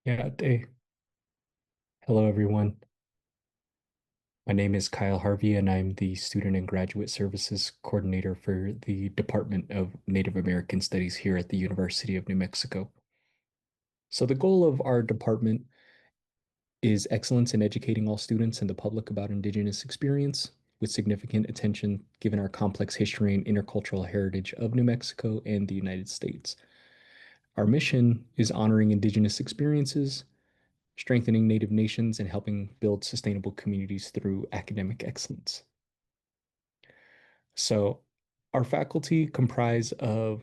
Yeah, hello everyone. My name is Kyle Harvey, and I'm the Student and Graduate Services Coordinator for the Department of Native American Studies here at the University of New Mexico. So, the goal of our department is excellence in educating all students and the public about Indigenous experience, with significant attention given our complex history and intercultural heritage of New Mexico and the United States. Our mission is honoring Indigenous experiences, strengthening Native nations, and helping build sustainable communities through academic excellence. So, our faculty comprise of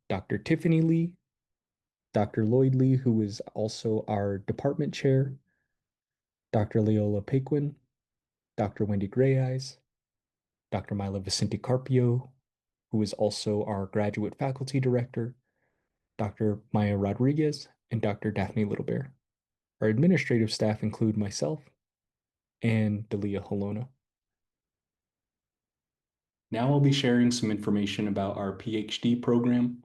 Dr. Tiffany Lee, Dr. Lloyd Lee, who is also our department chair, Dr. Leola Paquin, Dr. Wendy Grayeyes, Dr. Mila Vicente Carpio, who is also our graduate faculty director, Dr. Maya Rodriguez, and Dr. Daphne Littlebear. Our administrative staff include myself and Delia Holona. Now I'll be sharing some information about our PhD program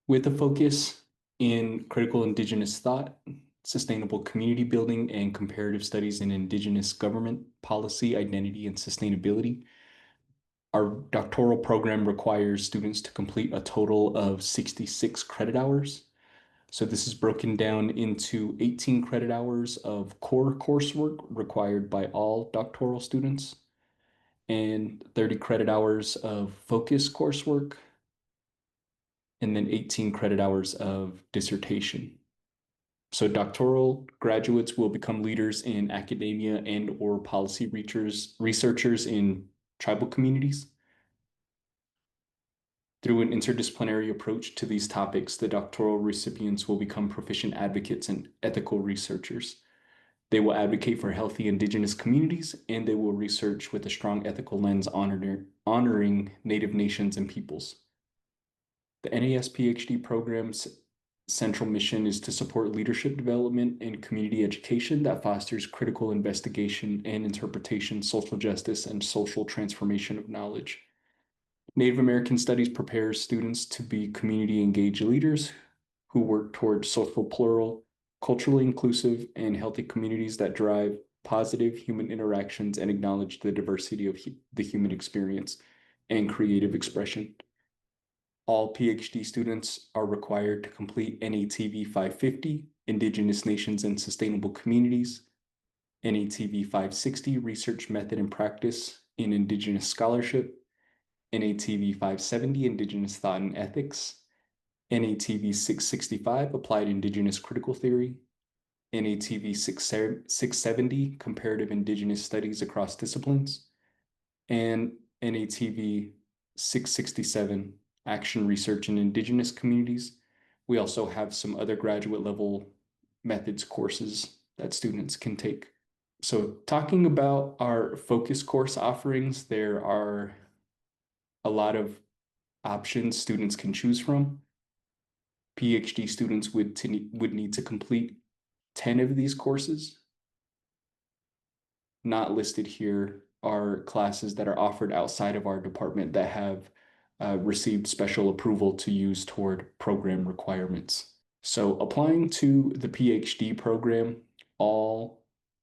with a focus in critical Indigenous thought, sustainable community building, and comparative studies in Indigenous government, policy, identity, and sustainability. Our doctoral program requires students to complete a total of 66 credit hours. So this is broken down into 18 credit hours of core coursework required by all doctoral students and 30 credit hours of focus coursework, and then 18 credit hours of dissertation. So doctoral graduates will become leaders in academia and or policy researchers in tribal communities. Through an interdisciplinary approach to these topics, the doctoral recipients will become proficient advocates and ethical researchers. They will advocate for healthy Indigenous communities, and they will research with a strong ethical lens honoring Native nations and peoples. The NAS PhD program's central mission is to support leadership development and community education that fosters critical investigation and interpretation, social justice, and social transformation of knowledge. Native American Studies prepares students to be community engaged leaders who work towards social plural, culturally inclusive, and healthy communities that drive positive human interactions and acknowledge the diversity of the human experience and creative expression. All PhD students are required to complete NATV 550, Indigenous Nations and Sustainable Communities, NATV 560, Research Method and Practice in Indigenous Scholarship, NATV 570, Indigenous Thought and Ethics, NATV 665, Applied Indigenous Critical Theory, NATV 670, Comparative Indigenous Studies Across Disciplines, and NATV 667, Action Research in Indigenous Communities. We also have some other graduate level methods courses that students can take. So talking about our focus course offerings, there are a lot of options students can choose from. PhD students would need to complete 10 of these courses. Not listed here are classes that are offered outside of our department that have received special approval to use toward program requirements. So applying to the PhD program, all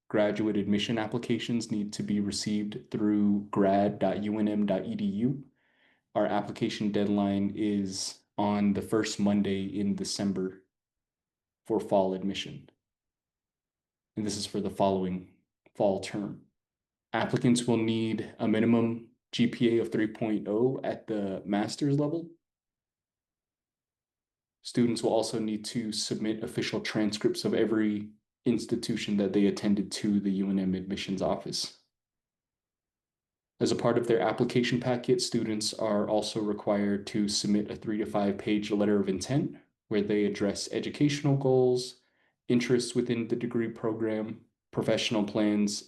graduate admission applications need to be received through grad.unm.edu. Our application deadline is on the first Monday in December for fall admission. And this is for the following fall term. Applicants will need a minimum GPA of 3.0 at the master's level. Students will also need to submit official transcripts of every institution that they attended to the UNM admissions office. As a part of their application packet, students are also required to submit a 3 to 5 page letter of intent where they address educational goals, interests within the degree program, professional plans,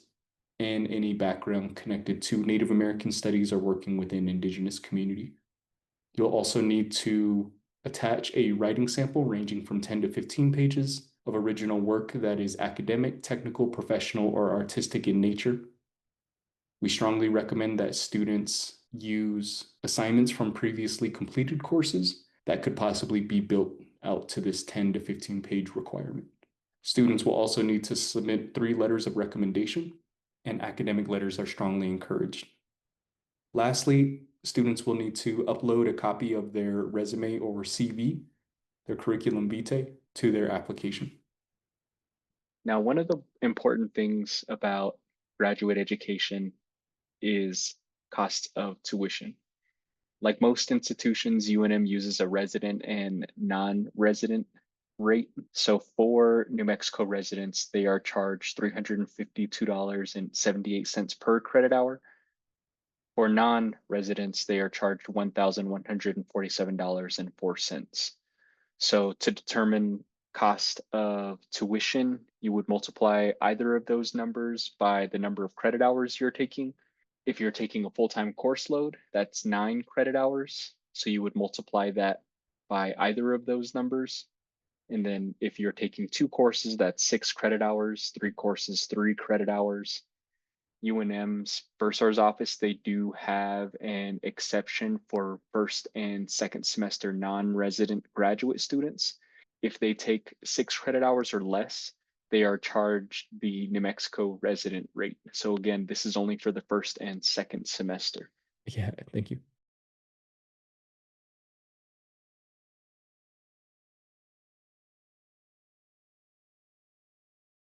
and any background connected to Native American studies or working within Indigenous community. You'll also need to attach a writing sample ranging from 10 to 15 pages of original work that is academic, technical, professional, or artistic in nature. We strongly recommend that students use assignments from previously completed courses that could possibly be built out to this 10 to 15 page requirement. Students will also need to submit 3 letters of recommendation, and academic letters are strongly encouraged. Lastly, students will need to upload a copy of their resume or CV, their curriculum vitae, to their application. Now, one of the important things about graduate education is cost of tuition. Like most institutions, UNM uses a resident and non-resident rate. So for New Mexico residents, they are charged $352.78 per credit hour. For non-residents, they are charged $1,147.04. So to determine cost of tuition, you would multiply either of those numbers by the number of credit hours you're taking. If you're taking a full-time course load, that's 9 credit hours. So you would multiply that by either of those numbers. And then if you're taking 2 courses, that's 6 credit hours, 3 courses, 3 credit hours. UNM's bursar's office, they do have an exception for first and second semester non-resident graduate students. If they take 6 credit hours or less, they are charged the New Mexico resident rate. So again, this is only for the first and second semester. Yeah, thank you.